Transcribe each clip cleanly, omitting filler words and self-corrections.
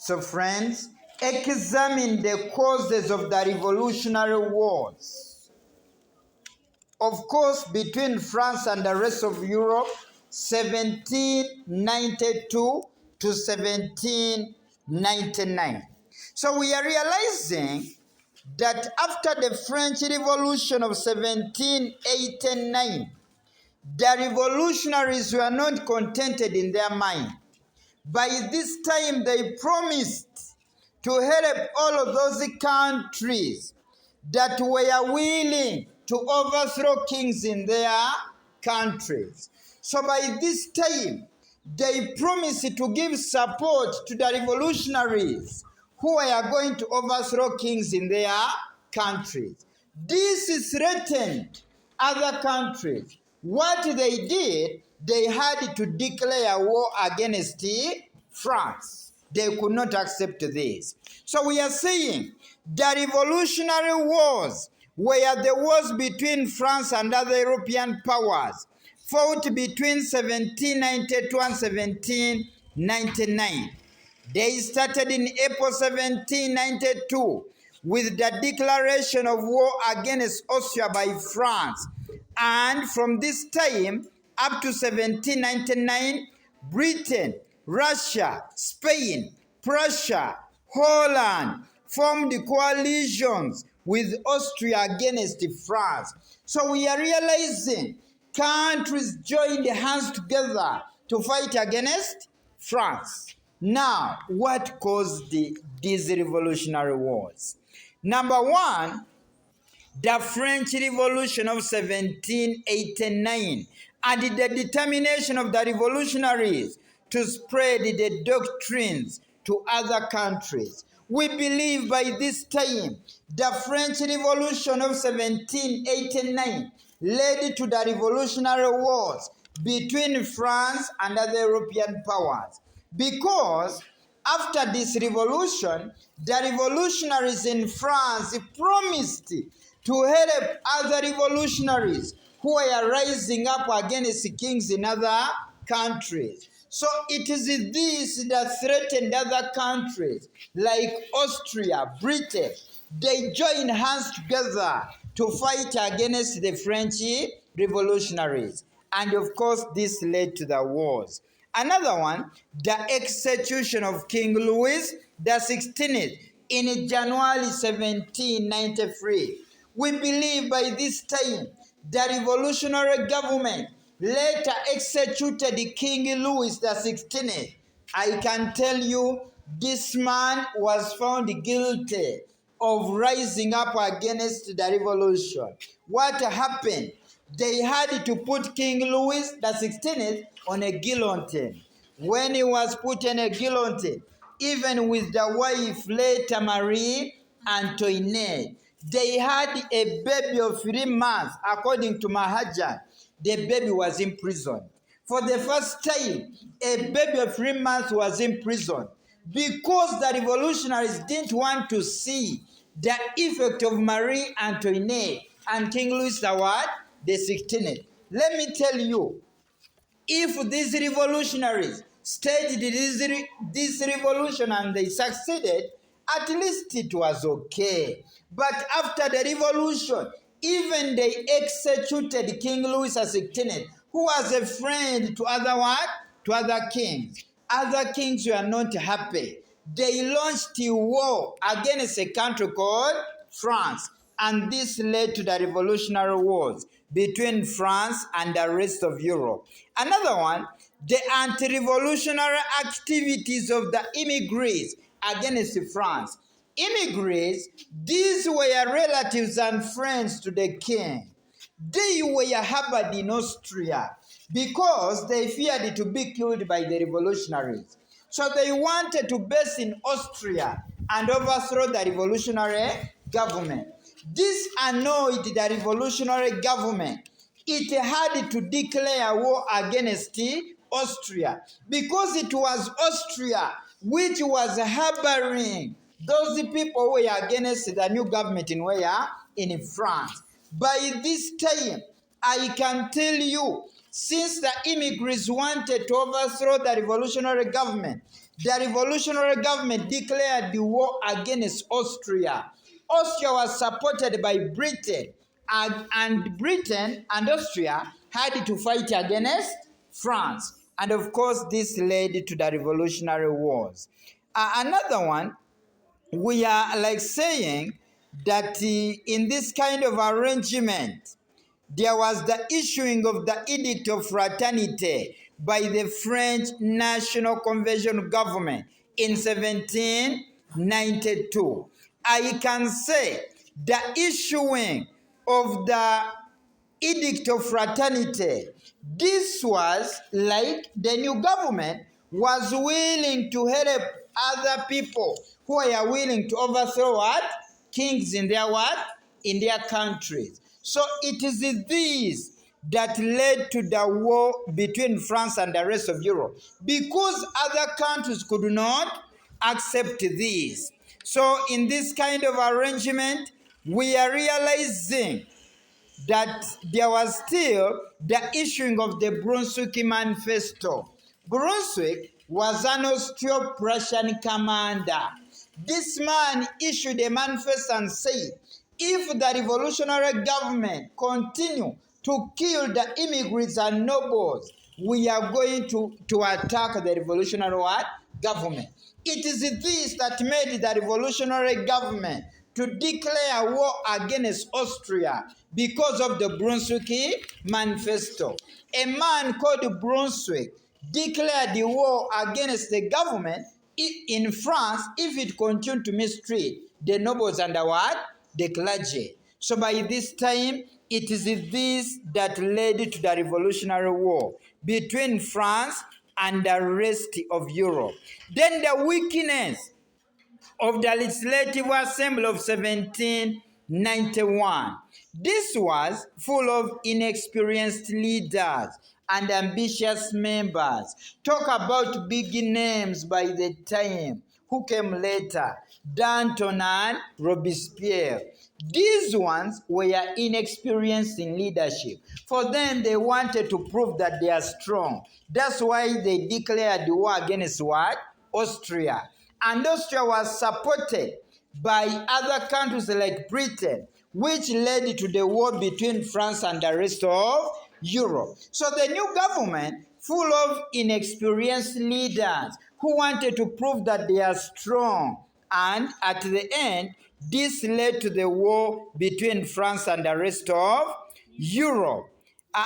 So friends, examine the causes of the revolutionary wars. Of course, between France and the rest of Europe, 1792 to 1799. So we are realizing that after the French Revolution of 1789, the revolutionaries were not contented in their mind. By this time, they promised to help all of those countries that were willing to overthrow kings in their countries. So by this time, they promised to give support to the revolutionaries who were going to overthrow kings in their countries. This threatened other countries. What they did, they had to declare war against France. They could not accept this. So we are saying the revolutionary wars were the wars between France and other European powers, fought between 1792 and 1799. They started in April 1792 with the declaration of war against Austria by France. And from this time up to 1799, Britain, Russia, Spain, Prussia, Holland formed coalitions with Austria against France. So we are realizing countries joined hands together to fight against France. Now, what caused these revolutionary wars? Number one, the French Revolution of 1789 and the determination of the revolutionaries to spread the doctrines to other countries. We believe by this time, the French Revolution of 1789 led to the revolutionary wars between France and other European powers. Because after this revolution, the revolutionaries in France promised to help other revolutionaries who were rising up against kings in other countries. So it is this that threatened other countries like Austria, Britain. They joined hands together to fight against the French revolutionaries. And of course, this led to the wars. Another one, the execution of King Louis XVI in January 1793. We believe by this time, the revolutionary government later executed King Louis XVI. I can tell you, this man was found guilty of rising up against the revolution. What happened? They had to put King Louis XVI on a guillotine. When he was put on a guillotine, even with the wife later Marie Antoinette, they had a baby of 3 months. According to Mahajan, the baby was imprisoned. For the first time, a baby of 3 months was imprisoned because the revolutionaries didn't want to see the effect of Marie Antoinette and King Louis XVI. Let me tell you, if these revolutionaries staged this revolution and they succeeded, at least it was okay. But after the revolution, even they executed King Louis XVI, who was a friend to other kings. Other kings were not happy. They launched a war against a country called France. And this led to the revolutionary wars between France and the rest of Europe. Another one, the anti-revolutionary activities of the immigrants against France. Immigrants, these were relatives and friends to the king. They were harbored in Austria because they feared to be killed by the revolutionaries. So they wanted to base in Austria and overthrow the revolutionary government. This annoyed the revolutionary government. It had to declare war against Austria because it was Austria which was harboring those people who were against the new government in France. By this time, I can tell you, since the immigrants wanted to overthrow the revolutionary government, the revolutionary government declared the war against Austria. Austria was supported by Britain, and Britain and Austria had to fight against France. And of course, this led to the revolutionary wars. Another one, we are like saying that in this kind of arrangement, there was the issuing of the Edict of Fraternity by the French National Convention government in 1792. I can say the issuing of the Edict of Fraternity, this was like the new government was willing to help other people who are willing to overthrow what? Kings in their what? In their countries. So it is this that led to the war between France and the rest of Europe, because other countries could not accept this. So in this kind of arrangement, we are realizing that there was still the issuing of the Brunswick Manifesto. Brunswick was an Austro-Prussian commander. This man issued a manifesto and said, if the revolutionary government continue to kill the immigrants and nobles, we are going to attack the revolutionary what? Government. It is this that made the revolutionary government to declare war against Austria because of the Brunswick Manifesto. A man called Brunswick declared the war against the government in France if it continued to mistreat the nobles and the what? The clergy. So by this time, it is this that led to the Revolutionary War between France and the rest of Europe. Then the weakness of the Legislative Assembly of 1791. This was full of inexperienced leaders and ambitious members. Talk about big names by the time who came later, Danton and Robespierre. These ones were inexperienced in leadership. For them, they wanted to prove that they are strong. That's why they declared the war against what? Austria. And Austria was supported by other countries like Britain, which led to the war between France and the rest of Europe. So the new government, full of inexperienced leaders who wanted to prove that they are strong. And at the end, this led to the war between France and the rest of Europe.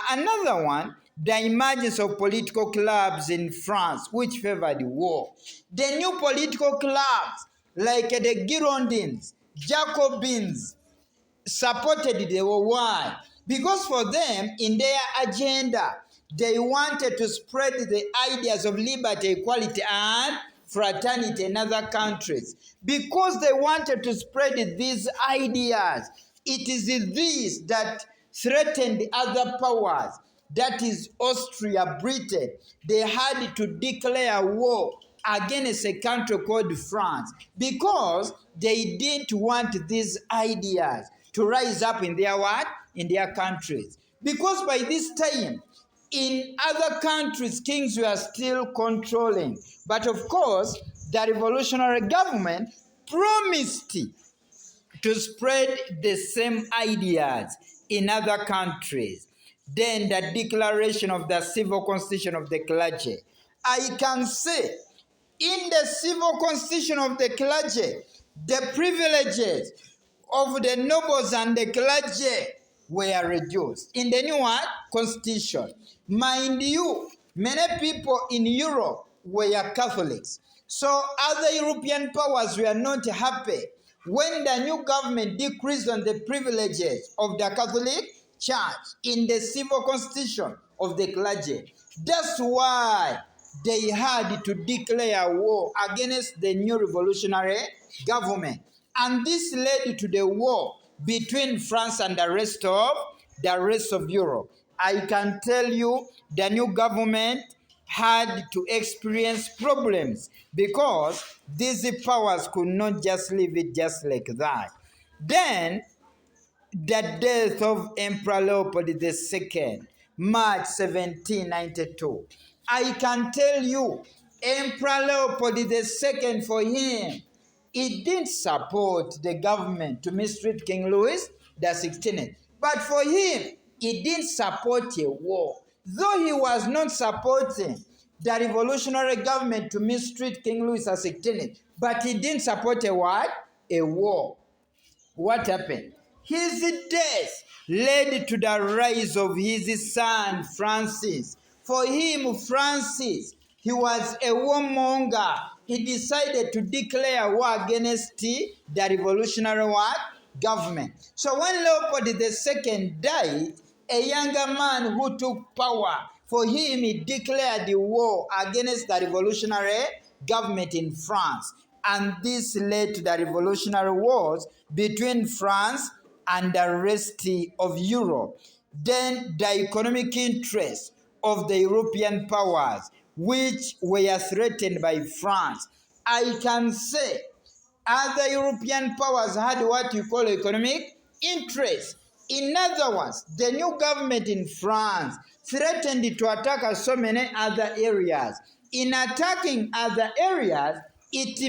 Another one, the emergence of political clubs in France, which favored war. The new political clubs, like the Girondins, Jacobins, supported the war. Why? Because for them, in their agenda, they wanted to spread the ideas of liberty, equality, and fraternity in other countries. Because they wanted to spread these ideas, it is this that threatened the other powers. That is Austria, Britain. They had to declare war against a country called France because they didn't want these ideas to rise up in their what? In their countries. Because by this time, in other countries, kings were still controlling. But of course, the revolutionary government promised to spread the same ideas in other countries. Then the declaration of the civil constitution of the clergy. I can say, in the civil constitution of the clergy, the privileges of the nobles and the clergy were reduced. In the new constitution, mind you, many people in Europe were Catholics. So other European powers were not happy when the new government decreased on the privileges of the Catholic Church in the civil constitution of the clergy. That's why they had to declare war against the new revolutionary government. And this led to the war between France and the rest of Europe. I can tell you the new government had to experience problems because these powers could not just leave it just like that. Then, the death of Emperor Leopold II, March 1792. I can tell you, Emperor Leopold II, for him, he didn't support the government to mistreat King Louis XVI. But for him, he didn't support a war. Though he was not supporting the revolutionary government to mistreat King Louis XVI, but he didn't support a what? A war. What happened? His death led to the rise of his son Francis. For him, Francis, he was a warmonger. He decided to declare war against the revolutionary what? Government. So when Leopold II died, a younger man who took power, for him he declared the war against the revolutionary government in France. And this led to the revolutionary wars between France and the rest of Europe. Then the economic interests of the European powers, which were threatened by France. I can say other European powers had what you call economic interests. In other words, the new government in France threatened to attack so many other areas. In attacking other areas, it